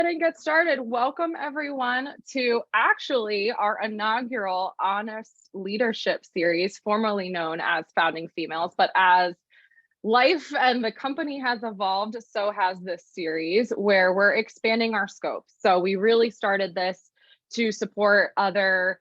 And get started. Welcome everyone to actually our inaugural Honest Leadership series, formerly known as Founding Females, but as life and the company has evolved, so has this series where we're expanding our scope. So we really started this to support other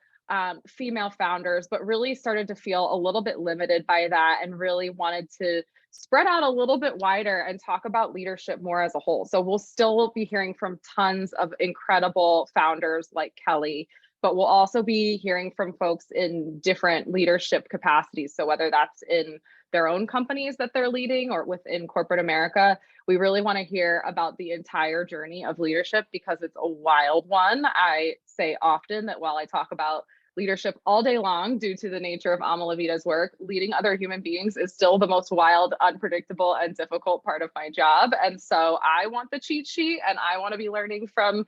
female founders, but really started to feel a little bit limited by that and really wanted to spread out a little bit wider and talk about leadership more as a whole. So we'll still be hearing from tons of incredible founders like Kelly, but we'll also be hearing from folks in different leadership capacities. So whether that's in their own companies that they're leading or within corporate America, we really want to hear about the entire journey of leadership because it's a wild one. I say often that while I talk about leadership all day long due to the nature of Ama La Vida's work, leading other human beings is still the most wild, unpredictable, and difficult part of my job. And so I want the cheat sheet and I want to be learning from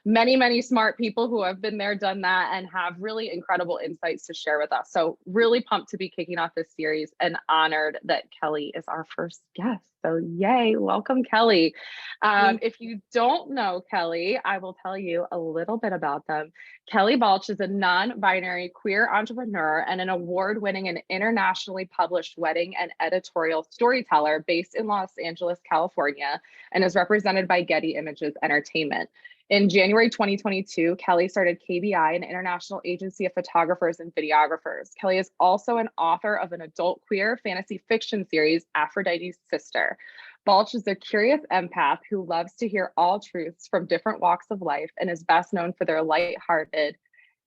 many, many smart people who have been there, done that, and have really incredible insights to share with us. So really pumped to be kicking off this series and honored that Kelly is our first guest. So yay, welcome Kelly. If you don't know Kelly, I will tell you a little bit about them. Kelly Balch is a non-binary queer entrepreneur and an award-winning and internationally published wedding and editorial storyteller based in Los Angeles, California, and is represented by Getty Images Entertainment. In January 2022, Kelly started KBI, an international agency of photographers and videographers. Kelly is also an author of an adult queer fantasy fiction series, Aphrodite's Sister. Balch is a curious empath who loves to hear all truths from different walks of life and is best known for their lighthearted,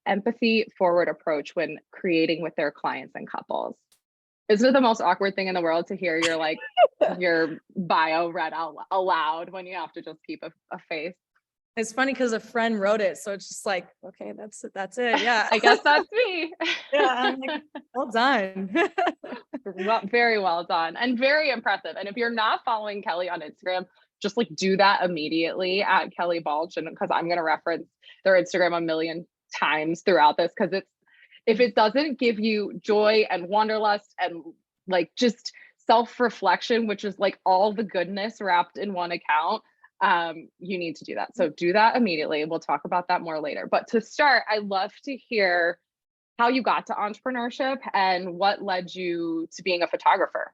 empathy-forward approach when creating with their clients and couples. Isn't it the most awkward thing in the world to hear your bio read out aloud when you have to just keep a face? It's funny because a friend wrote it, so it's just like, okay, that's it. Yeah, I guess that's me. Yeah, I'm like, well done. Well, very well done and very impressive. And if you're not following Kelly on Instagram, just like do that immediately at Kelly Balch, and because I'm going to reference their Instagram a million times throughout this, because if it doesn't give you joy and wanderlust and like just self-reflection, which is like all the goodness wrapped in one account, you need to do that. So do that immediately. We'll talk about that more later. But to start, I'd love to hear how you got to entrepreneurship and what led you to being a photographer.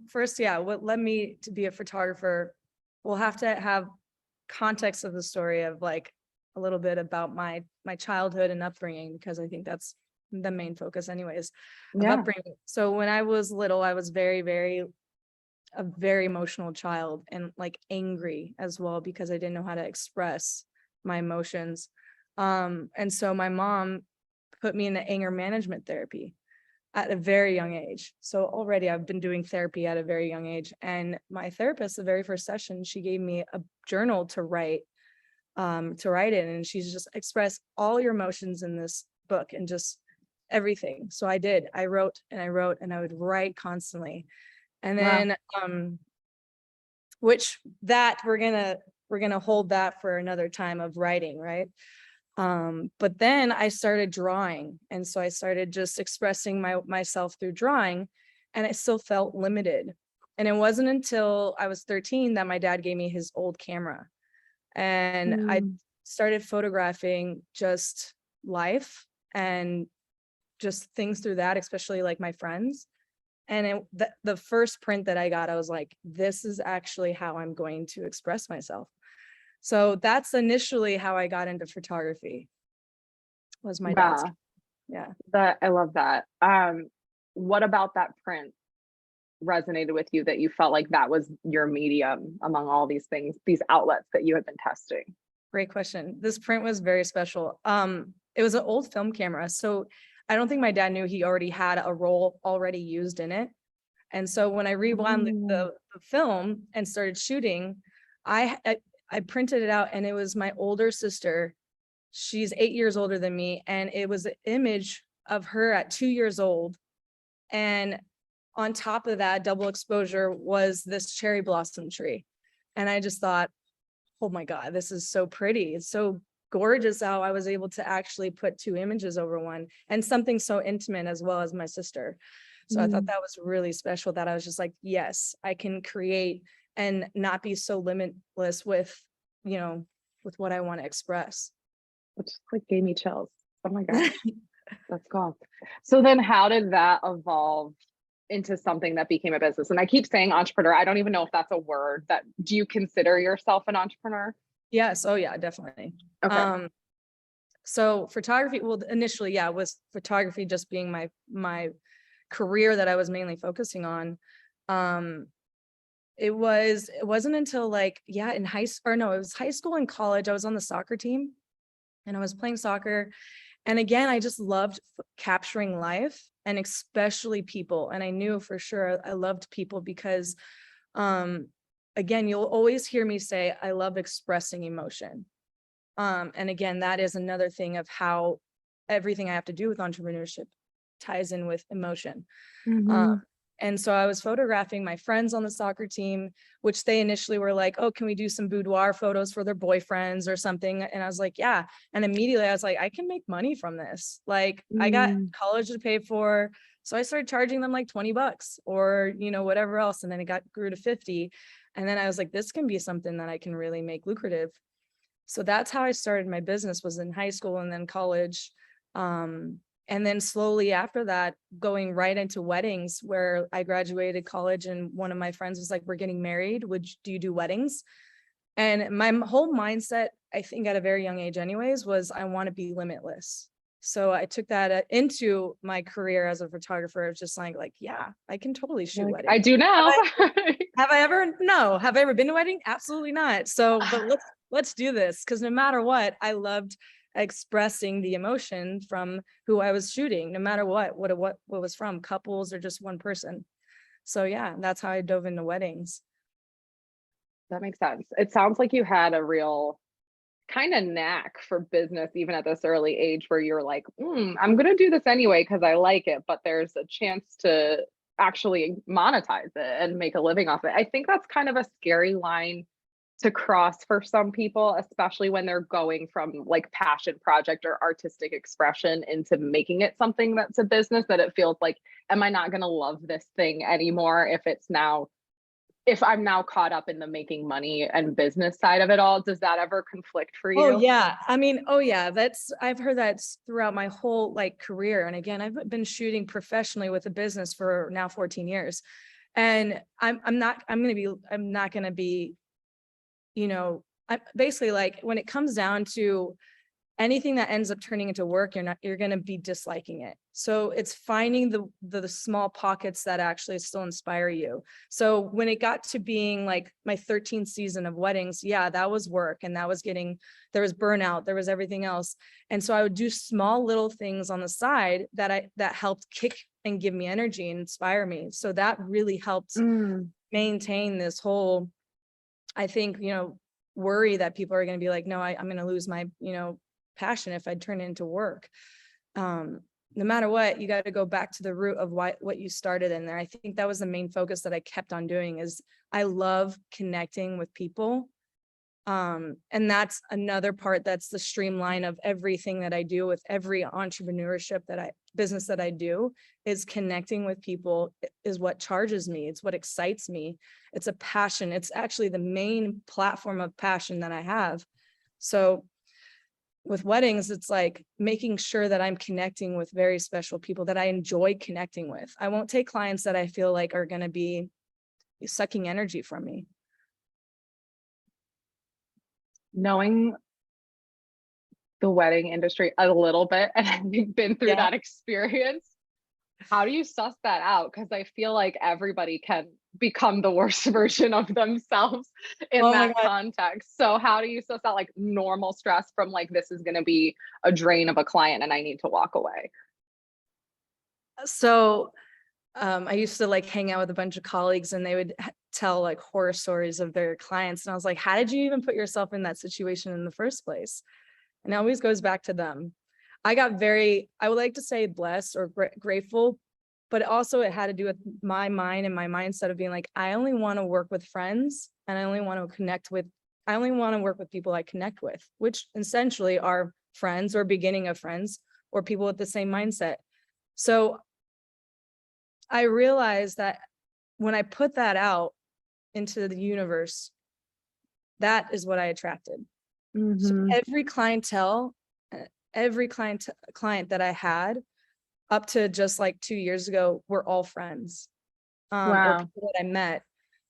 First, yeah, what led me to be a photographer, we'll have to have context of the story of like a little bit about my childhood and upbringing, because I think that's the main focus anyways of upbringing. So when I was little, I was a very emotional child and like angry as well because I didn't know how to express my emotions. And so my mom put me into anger management therapy at a very young age. So already I've been doing therapy at a very young age. And my therapist, the very first session, she gave me a journal to write in. And she's just express all your emotions in this book and just everything. So I did. I wrote and I would write constantly. And then, which that we're gonna hold that for another time of writing, right? But then I started drawing, and so I started just expressing myself through drawing, and it still felt limited. And it wasn't until I was 13 that my dad gave me his old camera, and I started photographing just life and just things through that, especially like my friends. And the first print that I got, I was like, this is actually how I'm going to express myself. So that's initially how I got into photography, was my dad's. Yeah. I love that. What about that print resonated with you that you felt like that was your medium among all these things, these outlets that you had been testing? Great question. This print was very special. It was an old film camera. So I don't think my dad knew he already had a roll already used in it. And so when I rewound the film and started shooting, I printed it out, and it was my older sister. She's 8 years older than me. And it was an image of her at 2 years old. And on top of that, double exposure was this cherry blossom tree. And I just thought, oh my God, this is so pretty. It's so gorgeous how I was able to actually put two images over one, and something so intimate as well as my sister. So I thought that was really special, that I was just like, yes, I can create and not be so limitless with, you know, with what I want to express. Which like gave me chills. Oh my gosh, that's cool. So then how did that evolve into something that became a business? And I keep saying entrepreneur. I don't even know if that's a word. That do you consider yourself an entrepreneur? Yes. Oh yeah, definitely. Okay. So photography, well, initially, yeah, was photography just being my career that I was mainly focusing on. Um, it wasn't until like, yeah, in high school, or no, it was high school and college. I was on the soccer team and I was playing soccer. And again, I just loved capturing life and especially people. And I knew for sure I loved people because, um, again, you'll always hear me say, I love expressing emotion. And again, that is another thing of how everything I have to do with entrepreneurship ties in with emotion. Um, Mhm. and so I was photographing my friends on the soccer team, which they initially were like, oh, can we do some boudoir photos for their boyfriends or something? And I was like, yeah. And immediately I was like, I can make money from this. Like I got Mm. college to pay for. So I started charging them like $20 or, you know, whatever else. And then it grew to 50. And then I was like, this can be something that I can really make lucrative. So that's how I started my business, was in high school and then college. And then slowly after that, going right into weddings, where I graduated college and one of my friends was like, we're getting married. Do you do weddings? And my whole mindset, I think at a very young age anyways, was I want to be limitless. So I took that into my career as a photographer. It's just like, yeah, I can totally shoot Like weddings. I do Have now. I, have I ever? No. Have I ever been to a wedding? Absolutely not. So, but let's do this, because no matter what, I loved expressing the emotion from who I was shooting, no matter what was from, couples or just one person. So yeah, that's how I dove into weddings. That makes sense. It sounds like you had a real kind of knack for business even at this early age where you're like, I'm going to do this anyway because I like it, but there's a chance to actually monetize it and make a living off it. I think that's kind of a scary line to cross for some people, especially when they're going from like passion project or artistic expression into making it something that's a business, that it feels like, am I not going to love this thing anymore if I'm now caught up in the making money and business side of it all? Does that ever conflict for Oh you? yeah. I mean, oh yeah, I've heard that throughout my whole like career. And again, I've been shooting professionally with a business for now 14 years. And I'm not going to be, you know, I basically, like, when it comes down to anything that ends up turning into work, you're going to be disliking it. So it's finding the small pockets that actually still inspire you. So when it got to being like my 13th season of weddings, yeah, that was work, and there was burnout, there was everything else. And so I would do small little things on the side that helped kick and give me energy and inspire me. So that really helped Mm. maintain this whole, I think, worry that people are going to be like, no, I'm going to lose my, passion if I turn it into work. No matter what, you got to go back to the root of what you started in there. I think that was the main focus that I kept on doing. Is I love connecting with people. And that's another part, that's the streamline of everything that I do with every business that I do, is connecting with people is what charges me. It's what excites me. It's a passion. It's actually the main platform of passion that I have. So with weddings, it's like making sure that I'm connecting with very special people that I enjoy connecting with. I won't take clients that I feel like are going to be sucking energy from me. Knowing the wedding industry a little bit and having been through Yeah. that experience, how do you suss that out? Because I feel like everybody can become the worst version of themselves in Oh my that God. context. So how do you suss out like normal stress from like, this is going to be a drain of a client and I need to walk away? So I used to like hang out with a bunch of colleagues, and they would tell like horror stories of their clients. And I was like, how did you even put yourself in that situation in the first place? And it always goes back to them. I would like to say blessed or grateful, but also it had to do with my mind and my mindset of being like, I only want to work with friends, and I only want to work with people I connect with, which essentially are friends or beginning of friends or people with the same mindset. So I realized that when I put that out, into the universe, that is what I attracted. So Mhm. every client that I had up to just like 2 years ago were all friends, or Wow. people that I met.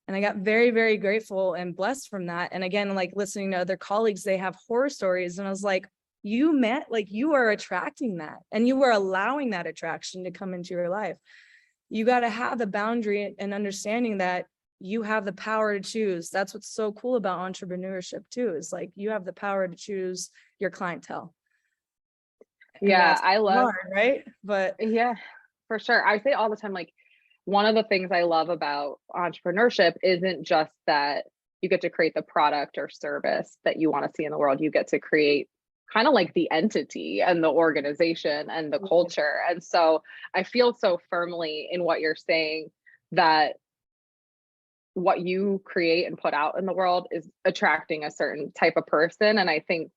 And I got very, very grateful and blessed from that. And again, like listening to other colleagues, they have horror stories. And I was like, you are attracting that, and you are allowing that attraction to come into your life. You got to have the boundary and understanding that you have the power to choose. That's what's so cool about entrepreneurship too, is like you have the power to choose your clientele. And Yeah, that's I love, hard, right? But yeah, for sure. I say all the time, like, one of the things I love about entrepreneurship isn't just that you get to create the product or service that you want to see in the world. You get to create kind of like the entity and the organization and the culture. And so I feel so firmly in what you're saying, that what you create and put out in the world is attracting a certain type of person. And I think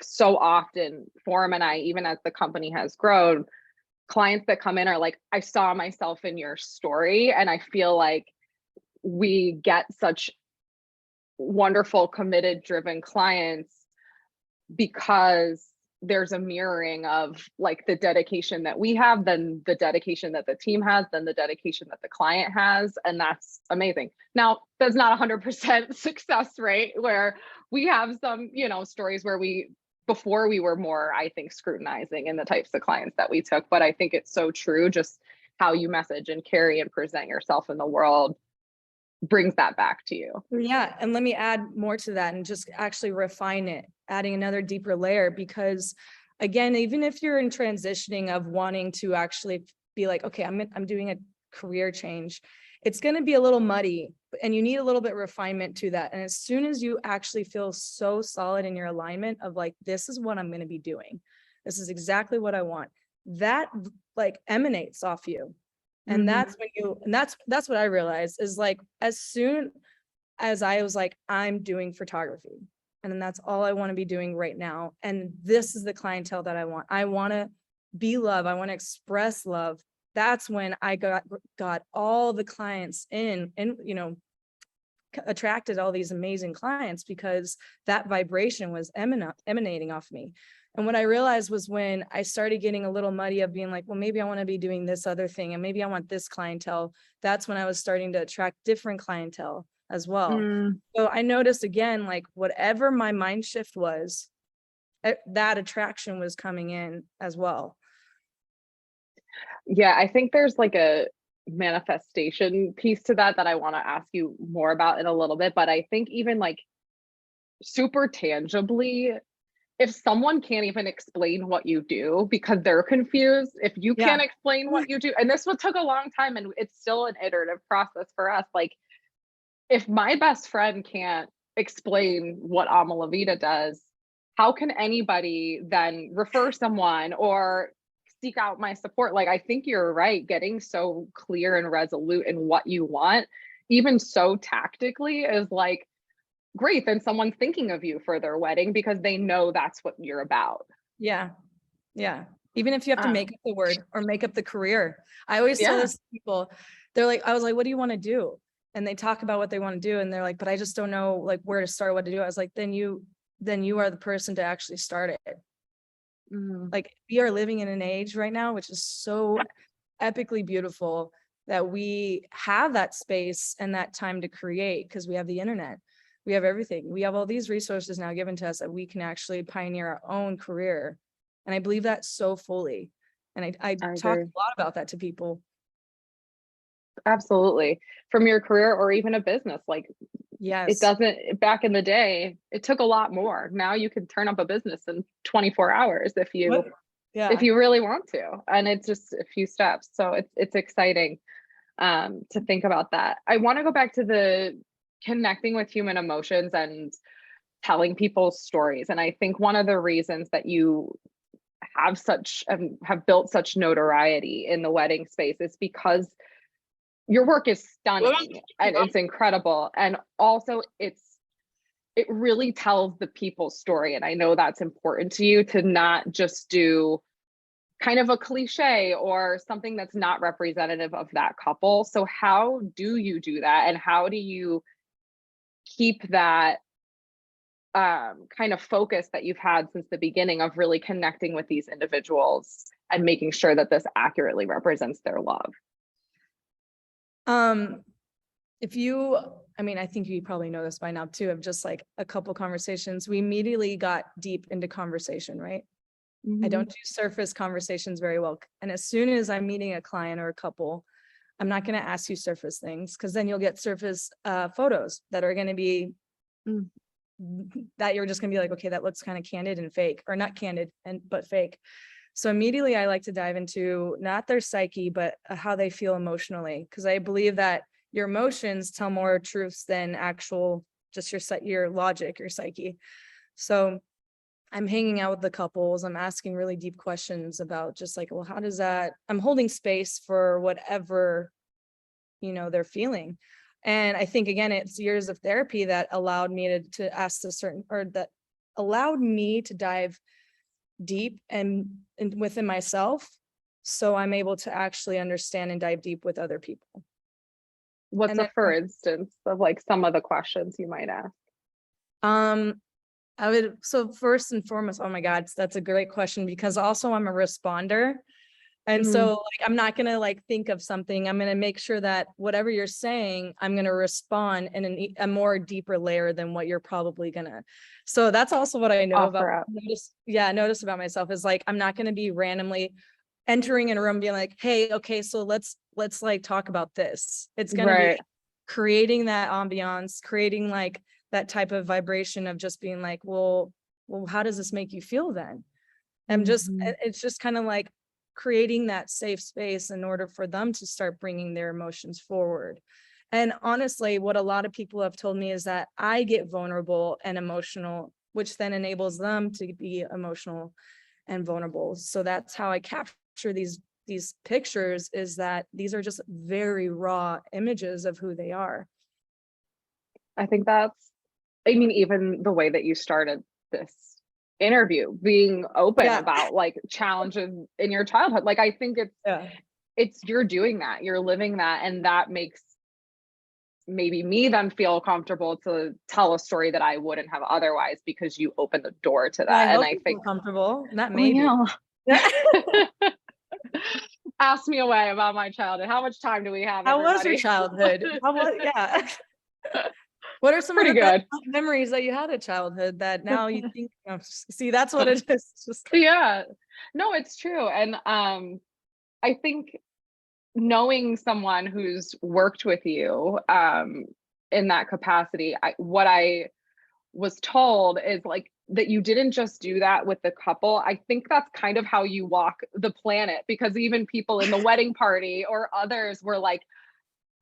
so often, Forum and I, even as the company has grown, clients that come in are like, I saw myself in your story. And I feel like we get such wonderful, committed, driven clients because there's a mirroring of like the dedication that we have, then the dedication that the team has, then the dedication that the client has. And that's amazing. Now, that's not 100% success rate, where we have some, stories where before we were more, I think, scrutinizing in the types of clients that we took. But I think it's so true, just how you message and carry and present yourself in the world brings that back to you. yeah, and let me add more to that and just actually refine it, adding another deeper layer, because again, even if you're in transitioning of wanting to actually be like, okay, I'm doing a career change, it's going to be a little muddy and you need a little bit of refinement to that. And as soon as you actually feel so solid in your alignment of like, this is what I'm going to be doing, this is exactly what I want, that like emanates off you. And that's when that's what I realized is like, as soon as I was like, I'm doing photography and then that's all I want to be doing right now. And this is the clientele that I want. I want to be love. I want to express love. That's when I got all the clients in and, attracted all these amazing clients because that vibration was emanating off me. And what I realized was when I started getting a little muddy of being like, well, maybe I want to be doing this other thing and maybe I want this clientele. That's when I was starting to attract different clientele as well. So I noticed again, like whatever my mind shift was, that attraction was coming in as well. Yeah, I think there's like a manifestation piece to that I want to ask you more about in a little bit. But I think even like super tangibly, if someone can't even explain what you do because they're confused, if you Yeah. can't explain what you do, and this one took a long time and it's still an iterative process for us. Like, if my best friend can't explain what Ama La Vida does, how can anybody then refer someone or seek out my support? Like, I think you're right. Getting so clear and resolute in what you want, even so tactically, is like, great. Then someone's thinking of you for their wedding because they know that's what you're about. Yeah. Yeah. Even if you have to make Um, up the word or make up the career. I always tell yeah. this to people, they're like, I was like, what do you want to do? And they talk about what they want to do. And they're like, but I just don't know like where to start, what to do. I was like, then you are the person to actually start it. Like we are living in an age right now, which is so epically beautiful that we have that space and that time to create because we have the internet. We have everything. We have all these resources now given to us that we can actually pioneer our own career. And I believe that so fully. And I I talk agree. a lot about that to people. Absolutely. From your career or even a business, like, it Yes. doesn't, back in the day, it took a lot more. Now you can turn up a business in 24 hours if What? Yeah. you really want to. And it's just a few steps. So it's exciting to think about that. I want to go back to the connecting with human emotions and telling people's stories. And I think one of the reasons that you have built such notoriety in the wedding space is because your work is stunning and it's incredible. And also it really tells the people's story. And I know that's important to you, to not just do kind of a cliche or something that's not representative of that couple. So how do you do that? And how do you keep that kind of focus that you've had since the beginning of really connecting with these individuals and making sure that this accurately represents their love? I think you probably know this by now too, of just like a couple conversations, we immediately got deep into conversation, right? I don't do surface conversations very well. And as soon as I'm meeting a client or a couple, I'm not going to ask you surface things, because then you'll get surface photos that are going to be that you're just going to be like, okay, that looks kind of candid and fake, or not candid but fake. So immediately I like to dive into not their psyche, but how they feel emotionally, because I believe that your emotions tell more truths than actual just your logic, your psyche. So I'm hanging out with the couples. I'm asking really deep questions about just like, well, how does that, I'm holding space for whatever, they're feeling. And I think, again, it's years of therapy that allowed me to ask that allowed me to dive deep and within myself. So I'm able to actually understand and dive deep with other people. What's a for instance of like some of the questions you might ask? So first and foremost, oh my God, that's a great question, because also I'm a responder. And so like, I'm not going to like think of something. I'm going to make sure that whatever you're saying, I'm going to respond in a more deeper layer than what you're probably going to. So that's also what I know notice about myself is like, I'm not going to be randomly entering in a room being like, hey, okay, so let's like talk about this. It's going to be creating that ambiance, creating like that type of vibration of just being like, well, how does this make you feel then? It's just kind of like creating that safe space in order for them to start bringing their emotions forward. And honestly, what a lot of people have told me is that I get vulnerable and emotional, which then enables them to be emotional and vulnerable. So that's how I capture these pictures, is that these are just very raw images of who they are. I think even the way that you started this interview, being open about like challenges in your childhood, like I think it's you're doing that, you're living that, and that makes maybe me then feel comfortable to tell a story that I wouldn't have otherwise, because you open the door to that. And I think comfortable, not maybe. Ask me away about my childhood. How much time do we have? How was your childhood? What are some of the best memories that you had of childhood that now you think, see, that's what it is. No, it's true. And I think knowing someone who's worked with you in that capacity, what I was told is like that you didn't just do that with the couple. I think that's kind of how you walk the planet, because even people in the wedding party or others were like,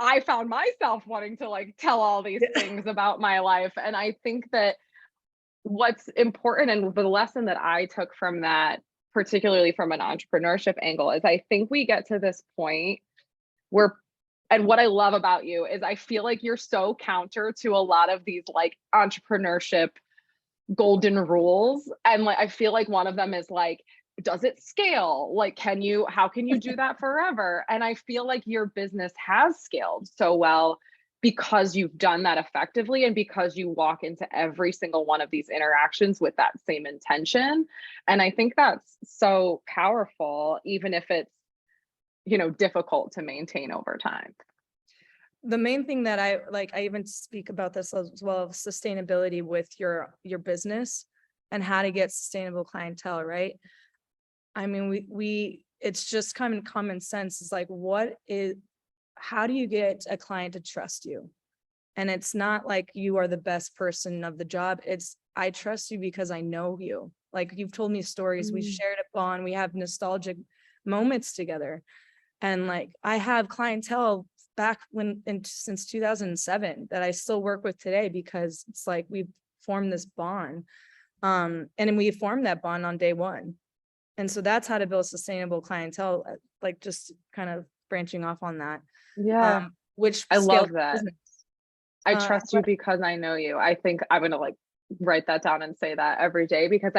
I found myself wanting to like tell all these things about my life. And I think that what's important, and the lesson that I took from that, particularly from an entrepreneurship angle, is I think we get to this point where, and what I love about you is I feel like you're so counter to a lot of these like entrepreneurship golden rules. And like, I feel like one of them is like, does it scale? Like, how can you do that forever? And I feel like your business has scaled so well because you've done that effectively, and because you walk into every single one of these interactions with that same intention. And I think that's so powerful, even if it's, difficult to maintain over time. The main thing that I even speak about this as well, sustainability with your business and how to get sustainable clientele, right? I mean, it's just kind of common sense. It's like, how do you get a client to trust you? And it's not like you are the best person of the job. It's, I trust you because I know you. Like, you've told me stories, we shared a bond, we have nostalgic moments together. And like, I have clientele back since 2007 that I still work with today, because it's like we've formed this bond. And we formed that bond on day one. And so that's how to build sustainable clientele, like just kind of branching off on that. Which I love that. Business. I trust you because I know you. I think I'm going to like write that down and say that every day, because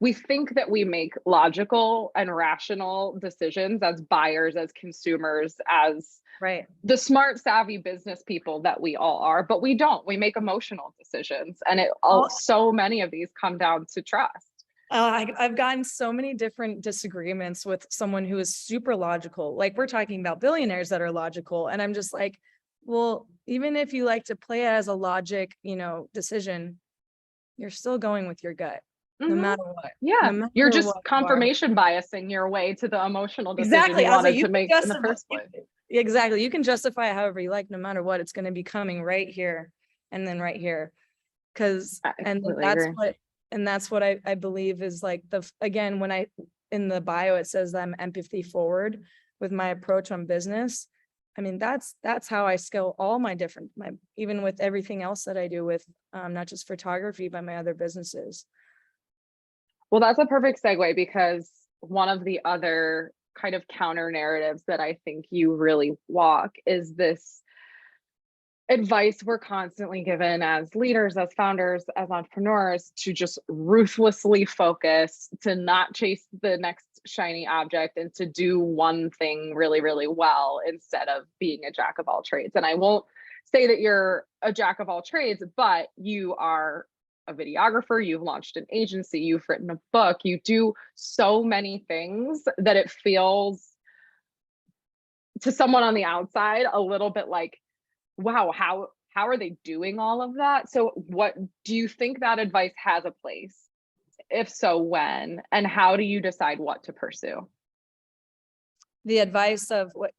we think that we make logical and rational decisions as buyers, as consumers, as Right. the smart, savvy business people that we all are, but we don't. We make emotional decisions, and so many of these come down to trust. I've gotten so many different disagreements with someone who is super logical. Like, we're talking about billionaires that are logical. And I'm just like, well, even if you like to play it as a logic, decision, you're still going with your gut, no matter what. Yeah. No matter You're just what confirmation biasing your way to the emotional decision exactly. you wanted to make in the first place. Exactly. You can justify it however you like, no matter what, it's going to be coming right here and then right here. That's what I believe is like again, when in the bio, it says that I'm empathy forward with my approach on business. I mean, that's how I scale all even with everything else that I do with not just photography, but my other businesses. Well, that's a perfect segue, because one of the other kind of counter narratives that I think you really walk is this advice we're constantly given as leaders, as founders, as entrepreneurs, to just ruthlessly focus, to not chase the next shiny object, and to do one thing really, really well instead of being a jack of all trades. And I won't say that you're a jack of all trades, but you are a videographer, you've launched an agency, you've written a book, you do so many things that it feels to someone on the outside a little bit like, wow, how are they doing all of that? So what do you think that advice has a place? If so, when? And how do you decide what to pursue? The advice of what?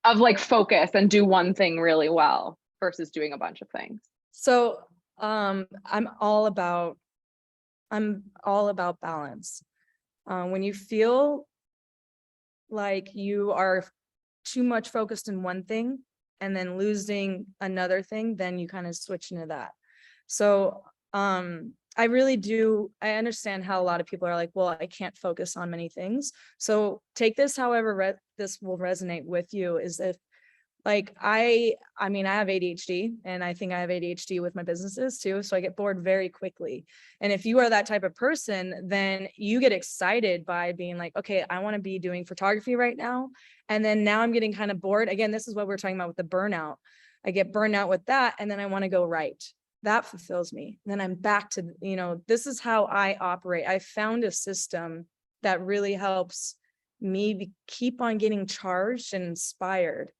Of like focus and do one thing really well versus doing a bunch of things. So I'm all about balance. When you feel like you are too much focused in one thing and then losing another thing, then you kind of switch into that. So I really do. I understand how a lot of people are like, well, I can't focus on many things. So take this however this will resonate with you, is if like I mean, I have ADHD, and I think I have ADHD with my businesses too. So I get bored very quickly. And if you are that type of person, then you get excited by being like, okay, I want to be doing photography right now. And then now I'm getting kind of bored. Again, this is what we're talking about with the burnout. I get burned out with that. And then I want to go write. That fulfills me. And then I'm back to, this is how I operate. I found a system that really helps me keep on getting charged and inspired.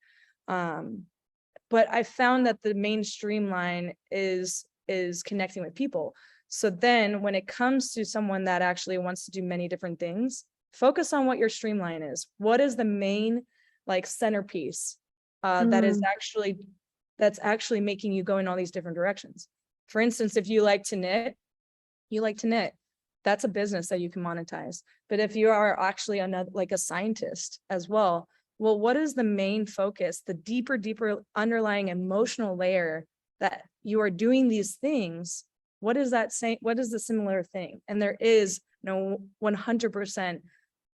But I found that the main streamline is connecting with people. So then when it comes to someone that actually wants to do many different things, focus on what your streamline is. What is the main like centerpiece that's actually making you go in all these different directions? For instance, if you like to knit, that's a business that you can monetize. But if you are actually a scientist as well, what is the main focus, the deeper underlying emotional layer that you are doing these things? What is that saying? What is the similar thing? And there is 100%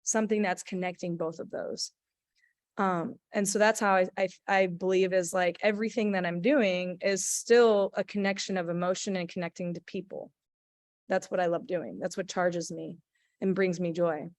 something that's connecting both of those. And so that's how I believe is like everything that I'm doing is still a connection of emotion and connecting to people. That's what I love doing. That's what charges me and brings me joy.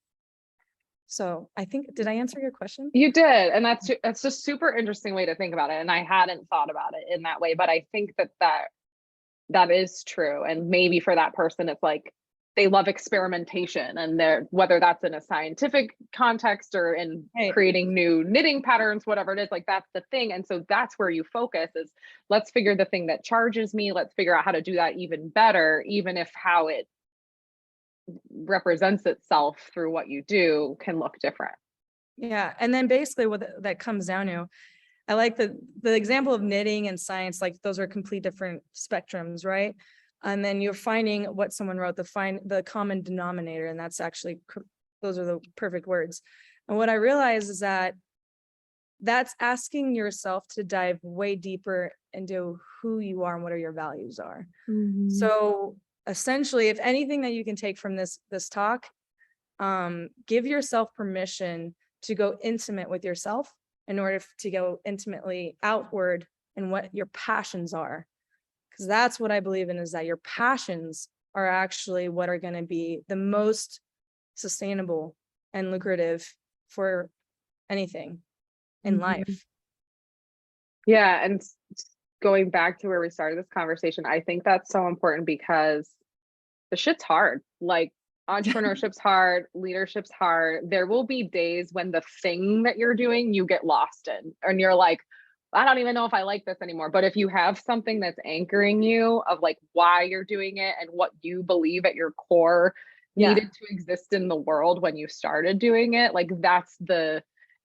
So I think, did I answer your question? You did. And that's just super interesting way to think about it. And I hadn't thought about it in that way, but I think that is true. And maybe for that person, it's like they love experimentation, and whether that's in a scientific context or in creating new knitting patterns, whatever it is, like that's the thing. And so that's where you focus is, let's figure the thing that charges me. Let's figure out how to do that even better, even if how it represents itself through what you do can look different. Yeah. And then basically what that comes down to, I like the example of knitting and science, like those are complete different spectrums, right? And then you're finding what someone wrote, the common denominator, and that's actually, those are the perfect words. And what I realize is that's asking yourself to dive way deeper into who you are and what your values are. Mm-hmm. So essentially, if anything that you can take from this talk, give yourself permission to go intimate with yourself in order to go intimately outward and what your passions are. Because that's what I believe in, is that your passions are actually what are going to be the most sustainable and lucrative for anything in life. Yeah. And going back to where we started this conversation, I think that's so important because the shit's hard. Like entrepreneurship's hard, leadership's hard. There will be days when the thing that you're doing, you get lost in, and you're like, I don't even know if I like this anymore. But if you have something that's anchoring you of like why you're doing it and what you believe at your core needed to exist in the world when you started doing it, like that's the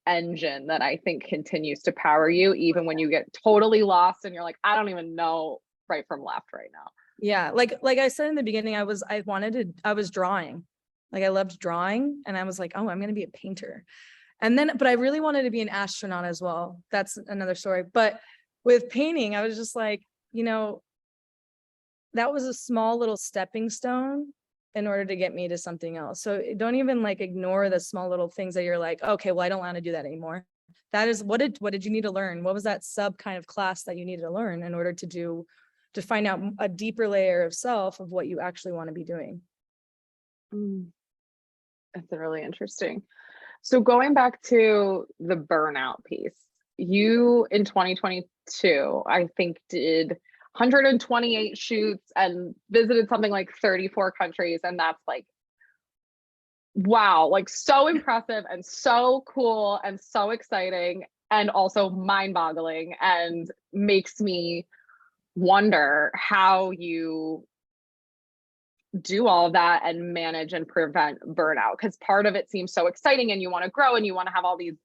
engine that I think continues to power you, even when you get totally lost and you're like, I don't even know right from left right now. Yeah. Like I said in the beginning, I was drawing. Like I loved drawing, and I was like, oh, I'm going to be a painter. And then, but I really wanted to be an astronaut as well. That's another story. But with painting, I was just like, that was a small little stepping stone in order to get me to something else. So don't even like ignore the small little things that you're like, okay, well, I don't want to do that anymore. That is what did you need to learn? What was that sub kind of class that you needed to learn in order to find out a deeper layer of self of what you actually want to be doing? That's really interesting. So going back to the burnout piece, you in 2022, I think did 128 shoots and visited something like 34 countries. And that's like, wow, like so impressive and so cool and so exciting and also mind boggling, and makes me wonder how you do all of that and manage and prevent burnout, because part of it seems so exciting and you want to grow and you want to have all these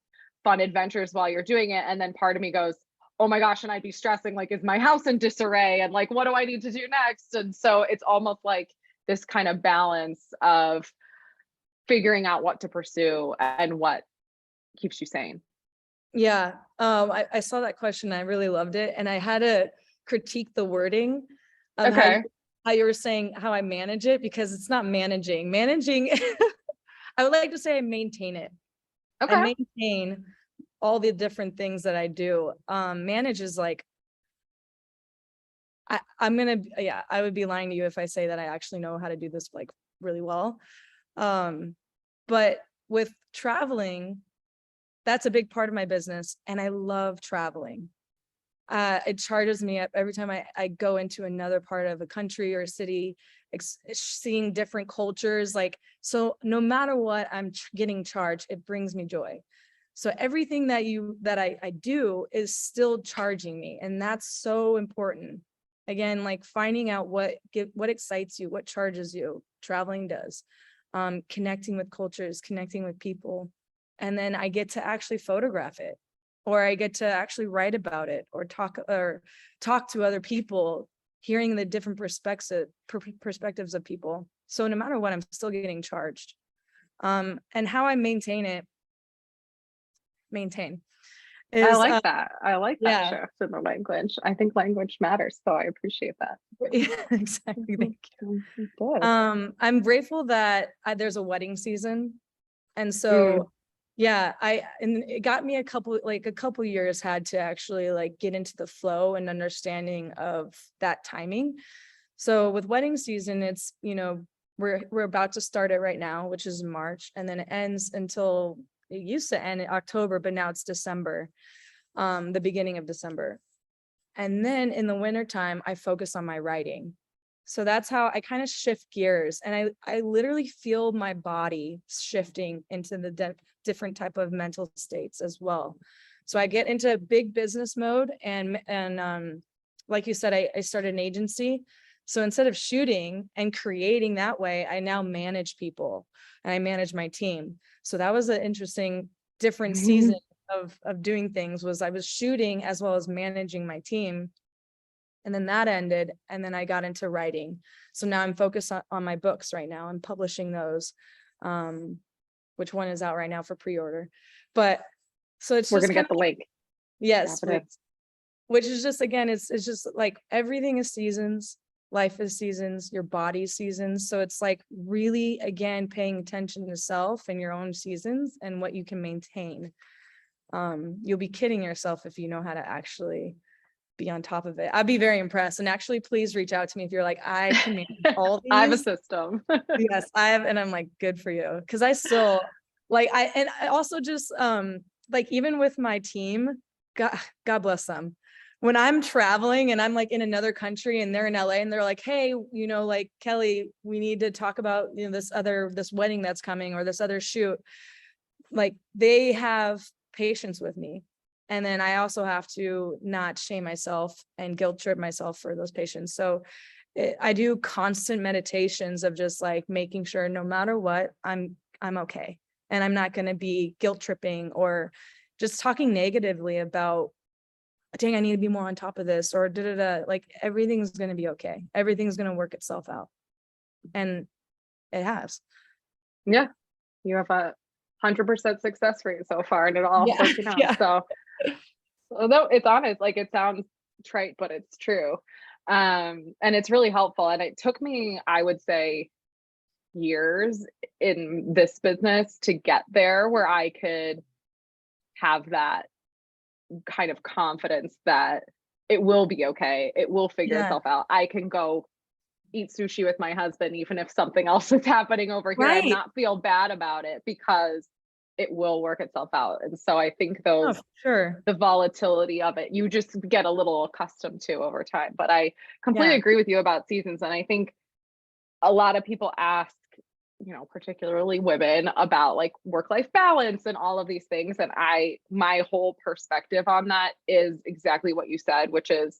fun adventures while you're doing it, and then part of me goes, oh my gosh, and I'd be stressing, like, is my house in disarray and like what do I need to do next? And so it's almost like this kind of balance of figuring out what to pursue and what keeps you sane. Yeah. I saw that question. I really loved it. And I had to critique the wording of how you were saying how I manage it, because it's not managing. I would like to say I maintain it. I maintain all the different things that I do. Manage is like, I would be lying to you if I say that I actually know how to do this like really well. But with traveling, that's a big part of my business, and I love traveling. It charges me up every time I go into another part of a country or a city, seeing different cultures. Like, so no matter what I'm getting charged, it brings me joy. So everything that I do is still charging me, and that's so important. Again, like finding out what excites you, what charges you. Traveling does. Connecting with cultures, connecting with people, and then I get to actually photograph it, or I get to actually write about it, or talk to other people, hearing the different perspectives of people. So no matter what, I'm still getting charged. And how I maintain is, I like that. I like that yeah. shift in the language. I think language matters, so I appreciate that. Yeah, exactly. Thank you. Good. I'm grateful that there's a wedding season, and so yeah, and it got me a couple years had to actually like get into the flow and understanding of that timing. So with wedding season, it's, we're about to start it right now, which is March, and then it ends until, it used to end in October, but now it's December, the beginning of December. And then in the wintertime, I focus on my writing. So that's how I kind of shift gears, and I literally feel my body shifting into the different type of mental states as well. So I get into big business mode, and like you said, I started an agency. So instead of shooting and creating that way, I now manage people and I manage my team. So that was an interesting, different season of doing things. Was I was shooting as well as managing my team. And then that ended, and then I got into writing. So now I'm focused on my books right now. I'm publishing those, which one is out right now for pre-order. But so we're gonna get the link. Yes, which is just, again, it's just like everything is seasons. Life is seasons, your body's seasons. So it's like really, again, paying attention to self and your own seasons and what you can maintain. You'll be kidding yourself if you know how to actually be on top of it. I'd be very impressed. And actually, please reach out to me if you're like, I can manage all these. I have a system. Yes, I have. And I'm like, good for you. Cause I still like, I also just, like, even with my team, God bless them. When I'm traveling and I'm like in another country and they're in LA and they're like, hey, you know, like, Kelly, we need to talk about, you know, this wedding that's coming or this other shoot. Like, they have patience with me. And then I also have to not shame myself and guilt trip myself for those patients. So I do constant meditations of just like making sure no matter what, I'm okay. And I'm not going to be guilt tripping or just talking negatively about, dang, I need to be more on top of this or like everything's going to be okay. Everything's going to work itself out. And it has. Yeah. You have a 100% success rate so far and it all working out. Yeah. So although it's honest, like it sounds trite, but it's true. And it's really helpful. And it took me, I would say, years in this business to get there where I could have that kind of confidence that it will be okay. It will figure itself out. I can go eat sushi with my husband, even if something else is happening over here, and not feel bad about it because it will work itself out. And so I think those, the volatility of it, you just get a little accustomed to over time. But I completely agree with you about seasons. And I think a lot of people ask, you know, particularly women, about like work-life balance and all of these things. And my whole perspective on that is exactly what you said, which is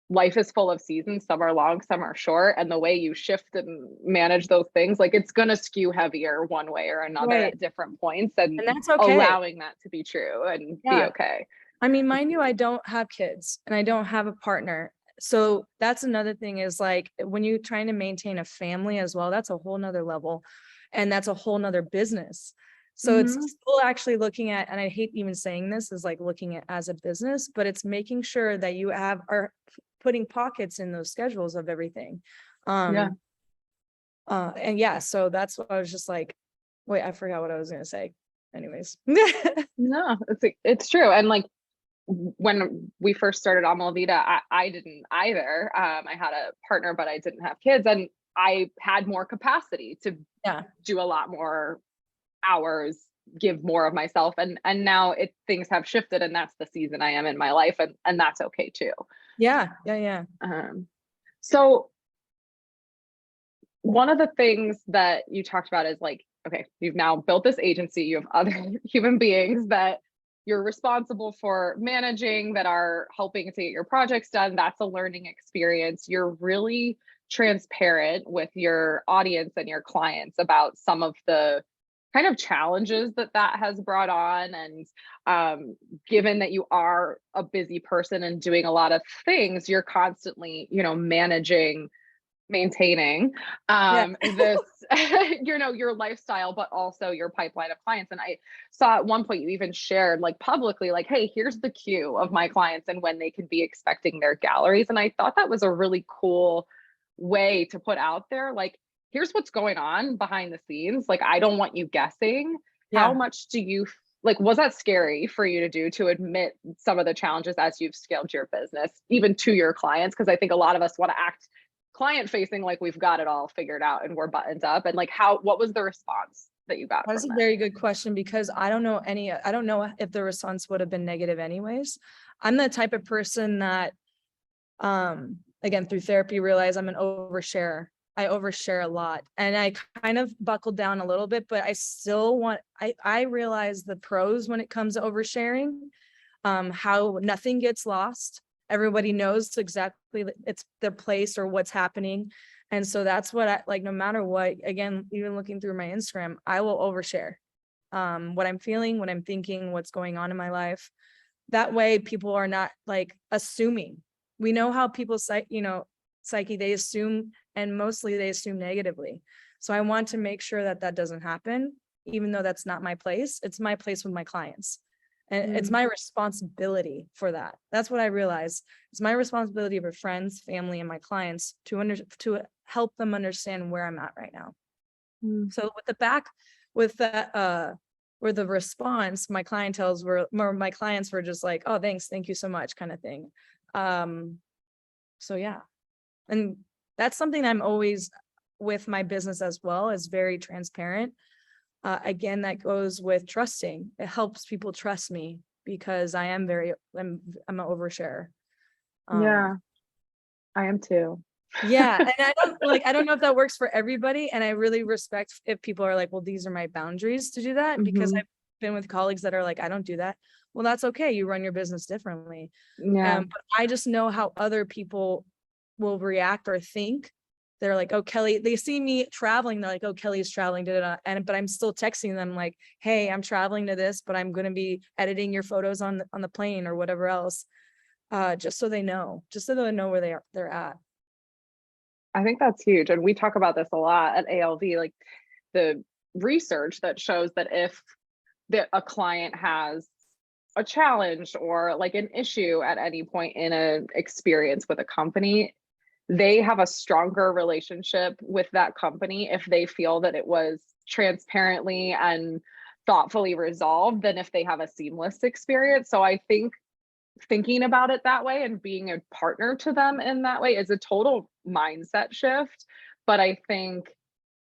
life is full of seasons. Some are long, some are short. And the way you shift and manage those things, like it's going to skew heavier one way or another at different points. And that's okay. Allowing that to be true and be okay. I mean, mind you, I don't have kids and I don't have a partner. So that's another thing is like when you're trying to maintain a family as well, that's a whole nother level. And that's a whole nother business. So it's still actually looking at, and I hate even saying this, is like looking at as a business, but it's making sure that you are putting pockets in those schedules of everything. And so that's what I was just like, wait, I forgot what I was going to say. Anyways. No, it's true. And like, when we first started Ama La Vida, I didn't either. I had a partner, but I didn't have kids, and I had more capacity to do a lot more hours, give more of myself, and now things have shifted, and that's the season I am in my life, and that's okay too. Yeah. So one of the things that you talked about is like, okay, you've now built this agency, you have other human beings that you're responsible for managing that are helping to get your projects done. That's a learning experience. You're really transparent with your audience and your clients about some of the kind of challenges that has brought on. And given that you are a busy person and doing a lot of things, you're constantly, you know, maintaining this you know, your lifestyle, but also your pipeline of clients. And I saw at one point you even shared like publicly, like, hey, here's the queue of my clients and when they can be expecting their galleries. And I thought that was a really cool way to put out there, like, here's what's going on behind the scenes. Like, I don't want you guessing. How much do you like, was that scary for you to do, to admit some of the challenges as you've scaled your business, even to your clients? Because I think a lot of us want to act client facing like we've got it all figured out and we're buttoned up. And like, what was the response that you got? That's a very good question, because I don't know if the response would have been negative anyways. I'm the type of person that again, through therapy, realize I'm an oversharer. I overshare a lot, and I kind of buckled down a little bit, but I still I realize the pros when it comes to oversharing, how nothing gets lost. Everybody knows exactly it's their place or what's happening. And so that's what I like, no matter what, again, even looking through my Instagram, I will overshare what I'm feeling, what I'm thinking, what's going on in my life. That way people are not like assuming. We know how people psyche, they assume, and mostly they assume negatively. So I want to make sure that doesn't happen, even though that's not my place. It's my place with my clients. And it's my responsibility for that. That's what I realized. It's my responsibility for friends, family, and my clients to help them understand where I'm at right now. So with the response, my clients were just like, oh, thank you so much, kind of thing. So yeah. And that's something I'm always with my business as well, is very transparent. Again, that goes with trusting. It helps people trust me because I'm an oversharer. Yeah, I am too. Yeah. And I don't know if that works for everybody. And I really respect if people are like, well, these are my boundaries to do that, because I've been with colleagues that are like, I don't do that. Well, that's okay. You run your business differently. Yeah. But I just know how other people will react or think. They're like, oh, Kelly, they see me traveling. They're like, oh, Kelly's traveling. But I'm still texting them like, hey, I'm traveling to this, but I'm going to be editing your photos on the plane or whatever else. Just so they know where they're at. I think that's huge. And we talk about this a lot at ALV, like the research that shows that if a client has a challenge or like an issue at any point in an experience with a company, they have a stronger relationship with that company if they feel that it was transparently and thoughtfully resolved than if they have a seamless experience. So I think thinking about it that way and being a partner to them in that way is a total mindset shift, but I think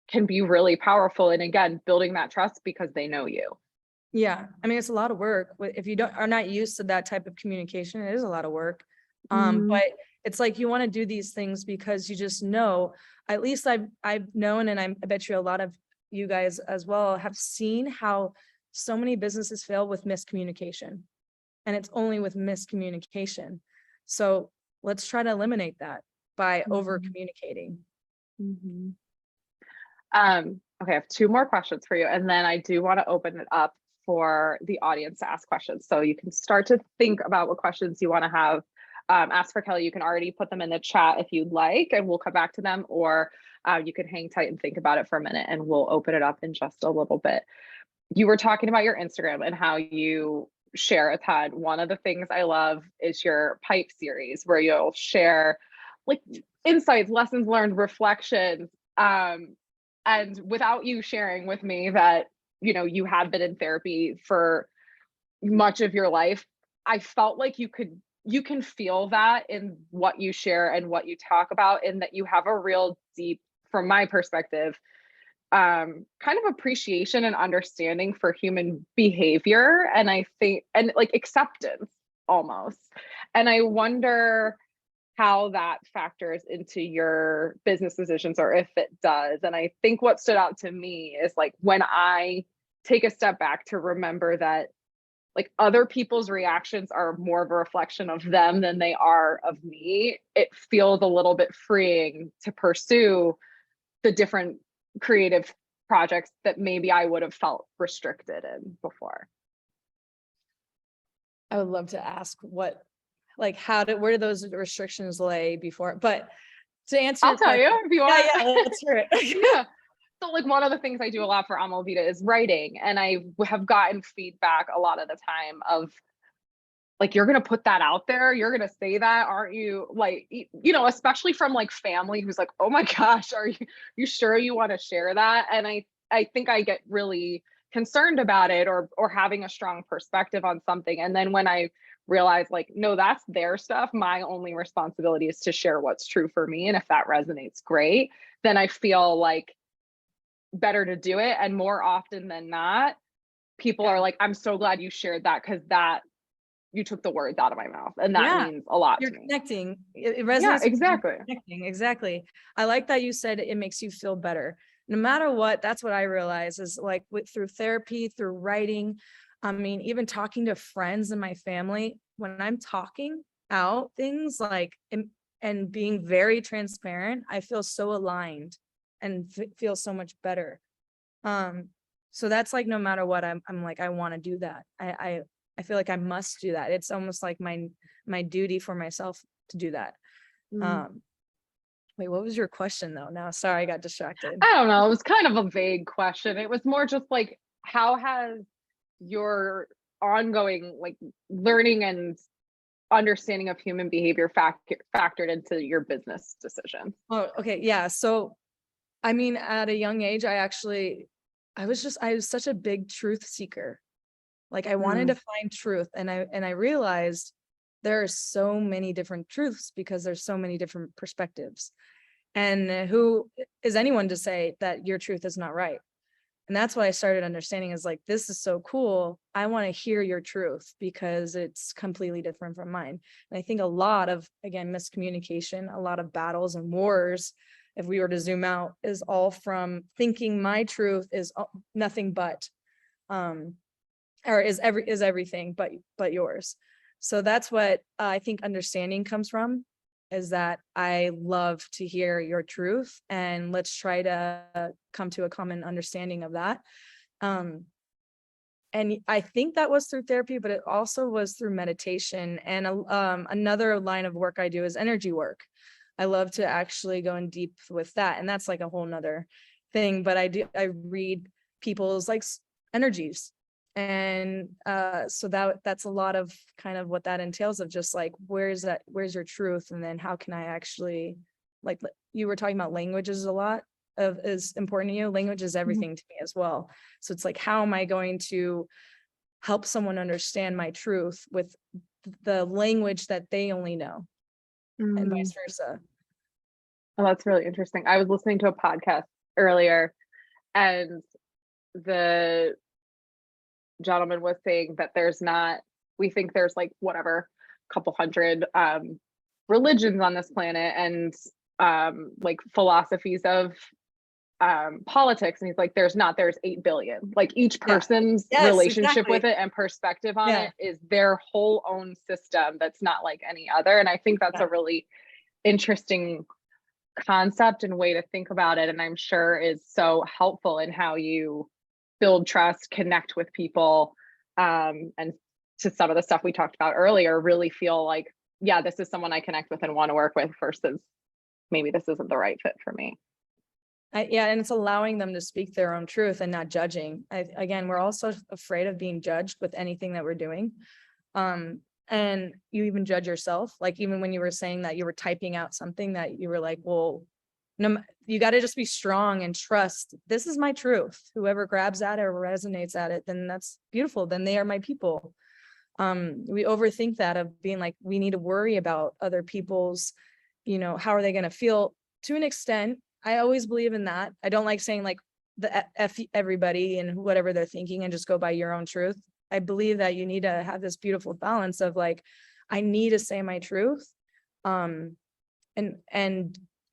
can be really powerful. And again, building that trust because they know you. Yeah. I mean, it's a lot of work. If you are not used to that type of communication, it is a lot of work. But it's like, you want to do these things because you just know, at least I've known, and I bet you a lot of you guys as well have seen how so many businesses fail with miscommunication, and it's only with miscommunication. So let's try to eliminate that by over communicating. Okay, I have two more questions for you, and then I do want to open it up for the audience to ask questions. So you can start to think about what questions you want to have ask for Kelly. You can already put them in the chat if you'd like, and we'll come back to them, or you can hang tight and think about it for a minute, and we'll open it up in just a little bit. You were talking about your Instagram and how you share a ton. One of the things I love is your pipe series, where you'll share like insights, lessons learned, reflections. And without you sharing with me that, you know, you have been in therapy for much of your life, I felt like you can feel that in what you share and what you talk about, and that you have a real deep, from my perspective, kind of appreciation and understanding for human behavior. And I think, and like acceptance almost. And I wonder how that factors into your business decisions, or if it does. And I think what stood out to me is like when I take a step back to remember that like other people's reactions are more of a reflection of them than they are of me, it feels a little bit freeing to pursue the different creative projects that maybe I would have felt restricted in before. I would love to ask where do those restrictions lay before, but to answer I'll tell you if you want. Yeah, let's hear it. Yeah. So like one of the things I do a lot for Ama La Vida is writing, and I have gotten feedback a lot of the time of like, you're going to put that out there, you're going to say that, aren't you? Like, you know, especially from like family who's like, oh my gosh, are you sure you want to share that? And I think I get really concerned about it, or having a strong perspective on something. And then when I realize like, no, that's their stuff, my only responsibility is to share what's true for me, and if that resonates, great, then I feel like better to do it. And more often than not, people are like, I'm so glad you shared that, because that you took the words out of my mouth, and that means a lot You're to me. Connecting. It resonates. Yeah, exactly. Connecting. Exactly. I like that you said it makes you feel better. No matter what, that's what I realize is like through therapy, through writing. I mean, even talking to friends and my family, when I'm talking out things like, and being very transparent, I feel so aligned and feel so much better. So that's like, no matter what, I'm like, I want to do that. I feel like I must do that. It's almost like my duty for myself to do that. Wait, what was your question though? Now, sorry, I got distracted. I don't know. It was kind of a vague question. It was more just like, how has your ongoing like learning and understanding of human behavior factored into your business decisions? Oh, okay. Yeah. So, I mean, at a young age, I was such a big truth seeker. Like I wanted to find truth, and I realized there are so many different truths because there's so many different perspectives. And who is anyone to say that your truth is not right? And that's what I started understanding is like, this is so cool. I want to hear your truth because it's completely different from mine. And I think a lot of, again, miscommunication, a lot of battles and wars, if we were to zoom out, is all from thinking my truth is nothing but, or is everything but yours. So that's what I think understanding comes from, is that I love to hear your truth, and let's try to come to a common understanding of that. And I think that was through therapy, but it also was through meditation. And another line of work I do is energy work. I love to actually go in deep with that. And that's like a whole nother thing, but I read people's like energies. And so that's a lot of kind of what that entails, of just like, where's your truth? And then how can I actually, like you were talking about, languages a lot of is important to you. Language is everything to me as well. So it's like, how am I going to help someone understand my truth with the language that they only know, and vice versa. Well, that's really interesting. I was listening to a podcast earlier, and the gentleman was saying that we think there's like whatever, couple hundred religions on this planet, and like philosophies of politics, and he's like, there's 8 billion. Like each person's relationship with it and perspective on it is their whole own system that's not like any other. And I think that's a really interesting concept and way to think about it, and I'm sure is so helpful in how you build trust, connect with people, and to some of the stuff we talked about earlier, really feel like, yeah, this is someone I connect with and want to work with, versus maybe this isn't the right fit for me. And it's allowing them to speak their own truth and not judging. Again, we're also afraid of being judged with anything that we're doing. And you even judge yourself. Like even when you were saying that you were typing out something that you were like, well, no, you got to just be strong and trust. This is my truth. Whoever grabs at it or resonates at it, then that's beautiful. Then they are my people. We overthink that, of being like, we need to worry about other people's, how are they going to feel? To an extent, I always believe in that. I don't like saying like the F everybody and whatever they're thinking and just go by your own truth. I believe that you need to have this beautiful balance of like, I need to say my truth. And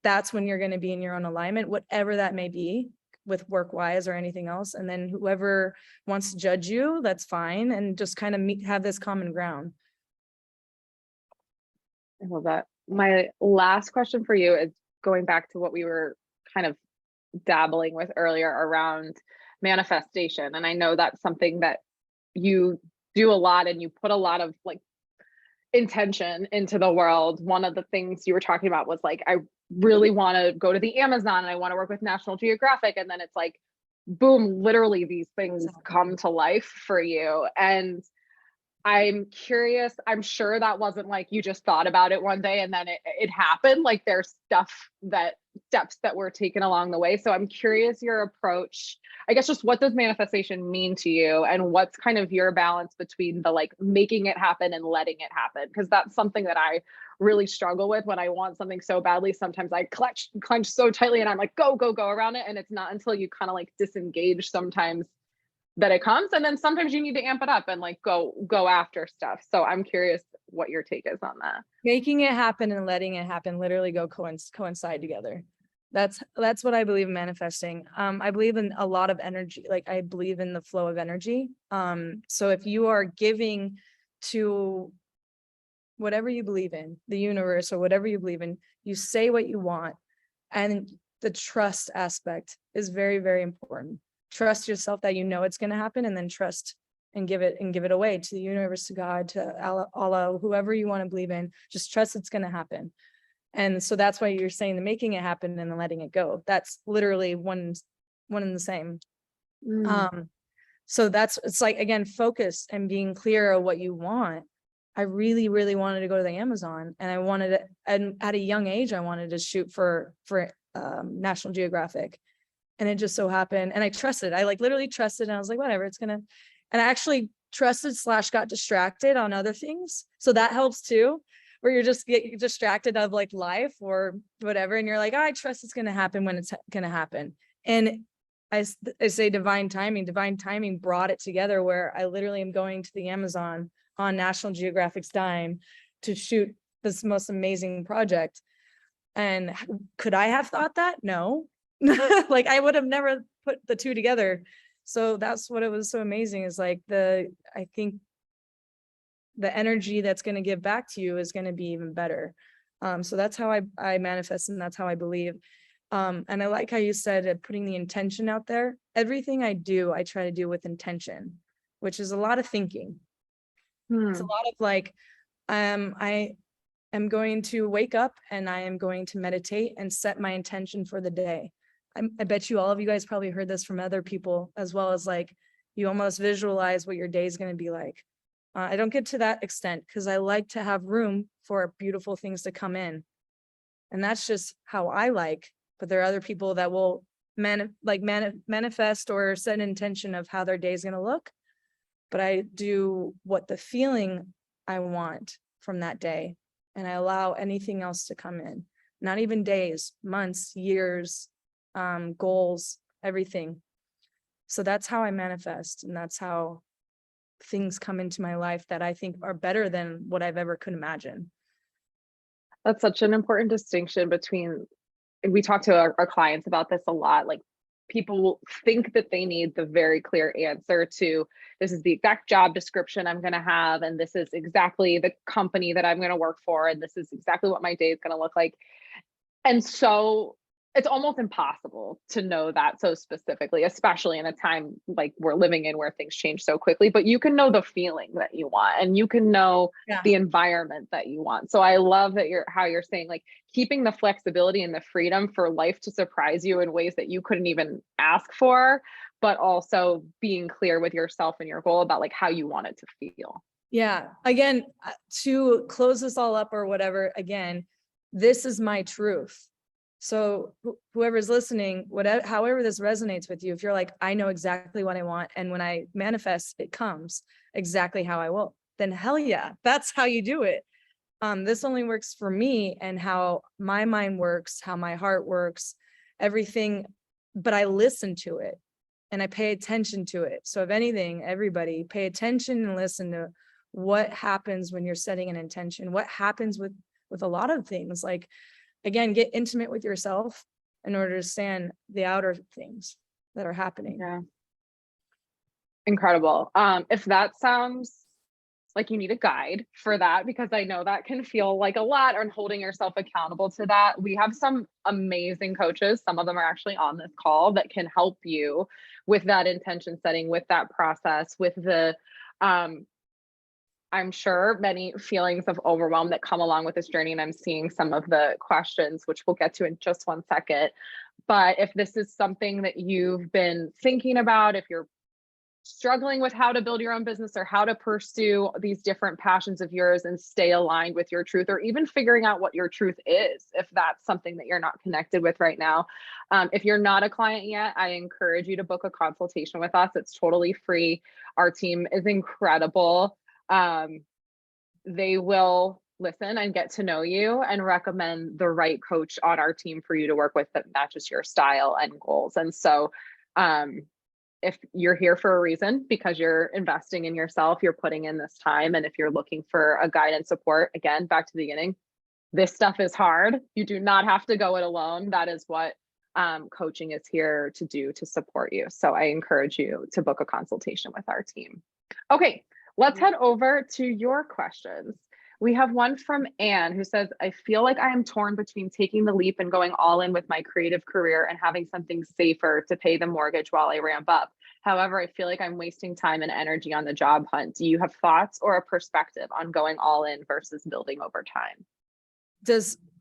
that's when you're going to be in your own alignment, whatever that may be, with work wise or anything else. And then whoever wants to judge you, that's fine. And just kind of have this common ground. I love that. My last question for you is going back to what we were kind of dabbling with earlier around manifestation. And I know that's something that you do a lot, and you put a lot of like intention into the world. One of the things you were talking about was like, I really want to go to the Amazon and I want to work with National Geographic. And then it's like, boom, literally these things come to life for you. And I'm curious, I'm sure that wasn't like you just thought about it one day and then it happened. Like there's steps that were taken along the way. So I'm curious your approach. I guess just what does manifestation mean to you, and what's kind of your balance between the like making it happen and letting it happen? Because that's something that I really struggle with. When I want something so badly, sometimes I clench so tightly and I'm like, go around it. And it's not until you kind of like disengage sometimes that it comes. And then sometimes you need to amp it up and like go after stuff. So I'm curious what your take is on that. Making it happen and letting it happen literally go coincide together. That's what I believe in manifesting. I believe in a lot of energy. Like I believe in the flow of energy. So if you are giving to whatever you believe in, the universe or whatever you believe in, you say what you want. And the trust aspect is very, very important. Trust yourself that it's going to happen, and then trust and give it away to the universe, to God, to Allah, whoever you want to believe in. Just trust it's going to happen. And so that's why you're saying the making it happen and then letting it go. That's literally one and the same. So it's like, again, focus and being clear of what you want. I really, really wanted to go to the Amazon, and and at a young age, I wanted to shoot for National Geographic. And it just so happened, and I trusted. I like literally trusted, and I was like, whatever, it's gonna. And I actually trusted / got distracted on other things. So that helps too, where you're just get distracted of like life or whatever. And you're like, I trust it's going to happen when it's going to happen. And I say divine timing brought it together, where I literally am going to the Amazon on National Geographic's dime to shoot this most amazing project. And could I have thought that? No, like I would have never put the two together. So that's what it was so amazing, is like I think the energy that's going to give back to you is going to be even better. So that's how I manifest, and that's how I believe. And I like how you said putting the intention out there. Everything I do, I try to do with intention, which is a lot of thinking. It's a lot of like, I am going to wake up and I am going to meditate and set my intention for the day. I bet you all of you guys probably heard this from other people, as well as like you almost visualize what your day is going to be like. I don't get to that extent because I like to have room for beautiful things to come in. And that's just how I like, but there are other people that will manifest or set an intention of how their day is going to look. But I do what the feeling I want from that day. And I allow anything else to come in, not even days, months, years, goals, everything. So that's how I manifest. And that's how things come into my life that I think are better than what I've ever could imagine. That's such an important distinction between, we talk to our clients about this a lot. Like, people think that they need the very clear answer to, this is the exact job description I'm going to have, and this is exactly the company that I'm going to work for, and this is exactly what my day is going to look like. And so it's almost impossible to know that so specifically, especially in a time like we're living in where things change so quickly. But you can know the feeling that you want, and you can know the environment that you want. So I love that how you're saying, like, keeping the flexibility and the freedom for life to surprise you in ways that you couldn't even ask for, but also being clear with yourself and your goal about like how you want it to feel. Yeah. Again, to close this all up or whatever, again, this is my truth. So whoever's listening, whatever, however this resonates with you, if you're like, I know exactly what I want, and when I manifest, it comes exactly how I will, then hell yeah, that's how you do it. This only works for me and how my mind works, how my heart works, everything, but I listen to it and I pay attention to it. So if anything, everybody pay attention and listen to what happens when you're setting an intention, what happens with a lot of things. Like, again, get intimate with yourself in order to understand the outer things that are happening. Yeah. Incredible. If that sounds like you need a guide for that, because I know that can feel like a lot, and holding yourself accountable to that, we have some amazing coaches. Some of them are actually on this call that can help you with that intention setting, with that process, with the, I'm sure many feelings of overwhelm that come along with this journey. And I'm seeing some of the questions, which we'll get to in just one second. But if this is something that you've been thinking about, if you're struggling with how to build your own business or how to pursue these different passions of yours and stay aligned with your truth, or even figuring out what your truth is, if that's something that you're not connected with right now. If you're not a client yet, I encourage you to book a consultation with us. It's totally free. Our team is incredible. They will listen and get to know you and recommend the right coach on our team for you to work with that matches your style and goals. And so, if you're here for a reason, because you're investing in yourself, you're putting in this time, and if you're looking for a guide and support, again, back to the beginning, this stuff is hard. You do not have to go it alone. That is what coaching is here to do, to support you. So I encourage you to book a consultation with our team. Okay, let's head over to your questions. We have one from Anne who says, I feel like I am torn between taking the leap and going all in with my creative career and having something safer to pay the mortgage while I ramp up. However, I feel like I'm wasting time and energy on the job hunt. Do you have thoughts or a perspective on going all in versus building over time?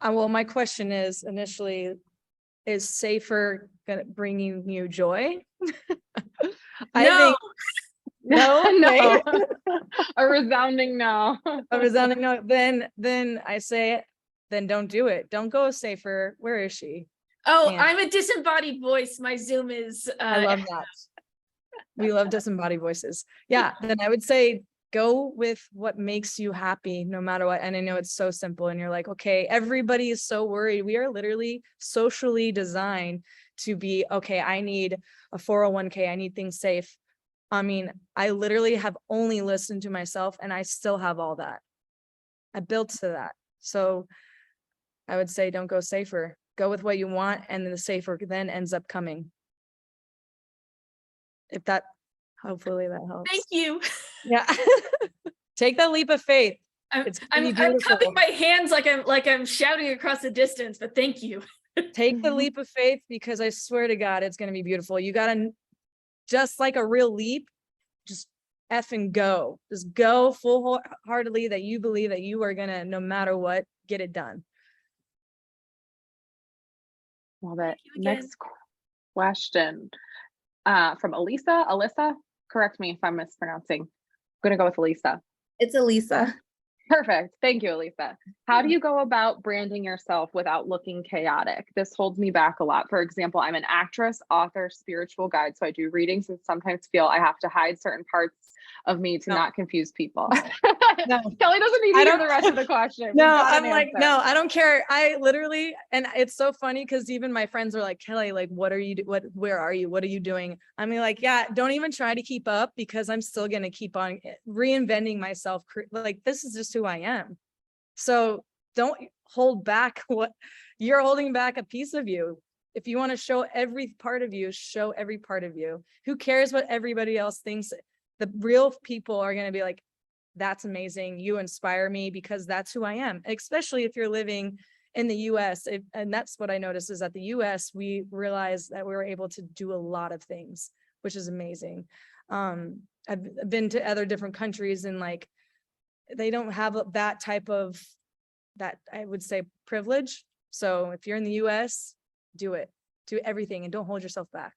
Well, my question is initially, is safer bringing you joy? No. No, no. A resounding no. A resounding no. Then I say, then don't do it. Don't go safer. Where is she? Oh, I'm a disembodied voice. My Zoom is I love that. We love disembodied voices. Yeah. Then I would say go with what makes you happy no matter what. And I know it's so simple and you're like, okay, everybody is so worried. We are literally socially designed to be, okay, I need a 401k. I need things safe. I mean, I literally have only listened to myself and I still have all that. I built to that. So I would say don't go safer. Go with what you want, and then the safer then ends up coming. If that, hopefully that helps. Thank you. Yeah. Take that leap of faith. I'm It's gonna be I'm beautiful. cupping my hands like I'm shouting across the distance, but thank you. Take the leap of faith, because I swear to God, it's gonna be beautiful. You gotta, just like a real leap, just effing go. Just go full heartedly that you believe that you are gonna, no matter what, get it done. Love it. you again. Next question from Alyssa, correct me if I'm mispronouncing. I'm gonna go with Elisa. It's Elisa. Perfect. Thank you, Elisa. How do you go about branding yourself without looking chaotic? This holds me back a lot. For example, I'm an actress, author, spiritual guide, so I do readings and sometimes feel I have to hide certain parts of me to not confuse people. No. Kelly doesn't need to I hear don't- the rest of the question. We No, got I'm an like, answer. no, I don't care. I literally, and it's so funny because even my friends are like, Kelly, like, what are you, where are you? What are you doing? I mean, like, yeah, don't even try to keep up, because I'm still going to keep on reinventing myself. Like, this is just who I am. So don't hold back what you're holding back, a piece of you. If you want to show every part of you, show every part of you. Who cares what everybody else thinks? The real people are going to be like, that's amazing. You inspire me, because that's who I am, especially if you're living in the US. And that's what I noticed, is that the US, we realized that we were able to do a lot of things, which is amazing. I've been to other different countries, and like, they don't have that type of, that I would say, privilege. So if you're in the US, do it, do everything, and don't hold yourself back.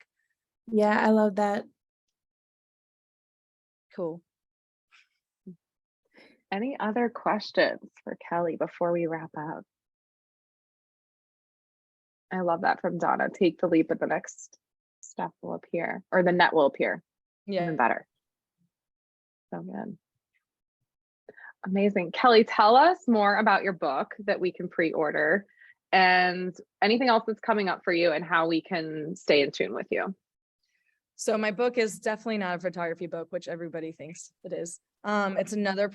Yeah, I love that. Cool. Any other questions for Kelly before we wrap up? I love that from Donna. Take the leap, and the next step will appear, or the net will appear. Yeah. Even better. So good. Amazing. Kelly, tell us more about your book that we can pre-order, and anything else that's coming up for you, and how we can stay in tune with you. So my book is definitely not a photography book, which everybody thinks it is. It's another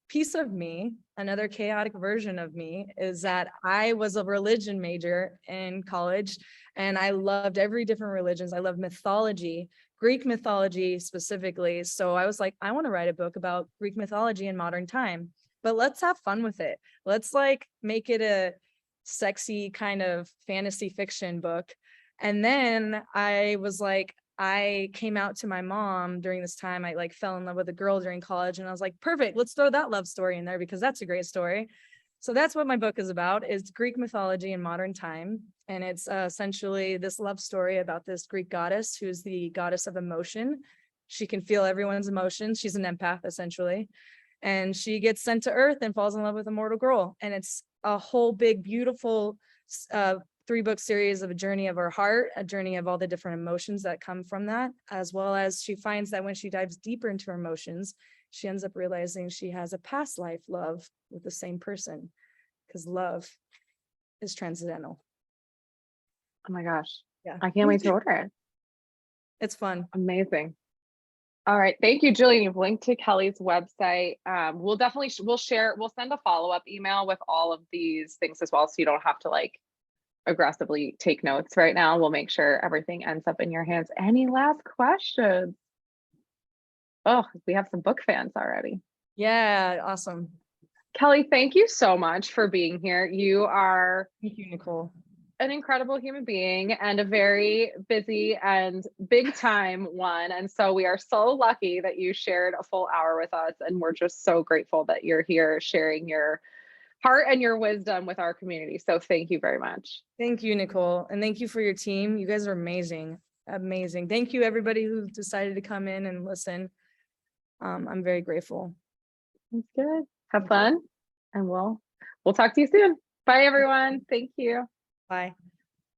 piece of me, another chaotic version of me, is that I was a religion major in college, and I loved every different religions. I love mythology, Greek mythology specifically. So I was like, I want to write a book about Greek mythology in modern time, but let's have fun with it. Let's like make it a sexy kind of fantasy fiction book. And then I was like, I came out to my mom during this time. I like fell in love with a girl during college, and I was like, perfect, let's throw that love story in there, because that's a great story. So that's what my book is about, is Greek mythology in modern time. And it's essentially this love story about this Greek goddess who's the goddess of emotion. She can feel everyone's emotions. She's an empath essentially. And she gets sent to Earth and falls in love with a mortal girl. And it's a whole big, beautiful 3-book series of a journey of her heart, a journey of all the different emotions that come from that, as well as she finds that when she dives deeper into her emotions, she ends up realizing she has a past life love with the same person, because love is transcendental. Oh my gosh. Yeah. I can't wait to order it. It's fun. Amazing. All right. Thank you, Jillian. You've linked to Kelly's website. We'll definitely, we'll send a follow-up email with all of these things as well, so you don't have to like aggressively take notes right now. We'll make sure everything ends up in your hands. Any last questions? Oh, we have some book fans already. Yeah, awesome. Kelly, thank you so much for being here. You are Thank you, Nicole. an incredible human being, and a very busy and big time one. And so we are so lucky that you shared a full hour with us. And we're just so grateful that you're here sharing your heart and your wisdom with our community. So thank you very much. Thank you, Nicole. And thank you for your team. You guys are amazing. Amazing. Thank you, everybody who decided to come in and listen. I'm very grateful. That's good. Have fun, and we'll talk to you soon. Bye, everyone. Thank you. Bye.